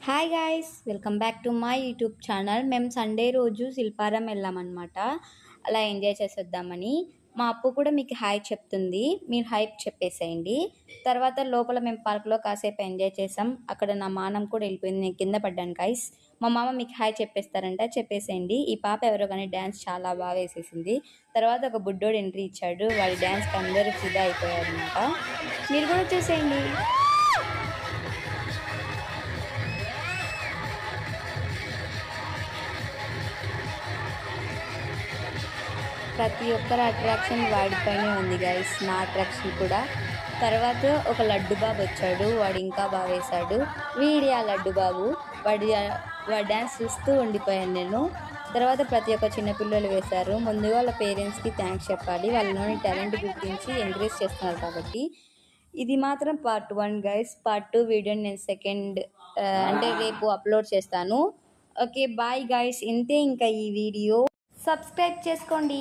Hi guys, welcome back to my YouTube channel. మేము Sunday రోజు శిల్పారం వెళ్ళామన్నమాట. అలా ఎంజాయ్ చేసేద్దామని. మా అప్పు కూడా మీకు హాయ్ చెప్తుంది, మీరు హాయ్ చెప్పేసేయండి. తర్వాత లోపల మేము పార్క్లో కాసేపు ఎంజాయ్ చేసాం. అక్కడ నా మానం కూడా వెళ్ళిపోయింది, నేను కింద పడ్డాను గాయ్స్. మా మామ మీకు హాయ్ చెప్పేస్తారంట, చెప్పేసేయండి. ఈ పాప ఎవరో కానీ డ్యాన్స్ చాలా బాగా వేసేసింది. తర్వాత ఒక బుడ్డోడు ఎంట్రీ ఇచ్చాడు, వాడి డ్యాన్స్కి అందరూ ఫిదా అయిపోయారనమాట. మీరు కూడా చూసేయండి. ప్రతి ఒక్కరి అట్రాక్షన్ వాడిపైనే ఉంది గైస్, నా అట్రాక్షన్ కూడా. తర్వాత ఒక లడ్డు బాబు వచ్చాడు, వాడు ఇంకా బాగా వేశాడు. వీడి ఆ లడ్డు బాబు, వాడి డ్యాన్స్ చూస్తూ ఉండిపోయాను నేను. తర్వాత ప్రతి ఒక్క చిన్నపిల్లలు వేశారు. ముందుగా వాళ్ళ పేరెంట్స్కి థ్యాంక్స్ చెప్పాలి, వాళ్ళలోని టాలెంట్ గురించి ఎంకరేజ్ చేస్తున్నారు కాబట్టి. ఇది మాత్రం పార్ట్ 1 గైస్. పార్ట్ 2 వీడియోని నేను సెకండ్ అంటే రేపు అప్లోడ్ చేస్తాను. ఓకే బాయ్ గైస్, ఇంతే ఇంకా ఈ వీడియో. సబ్స్క్రైబ్ చేసుకోండి.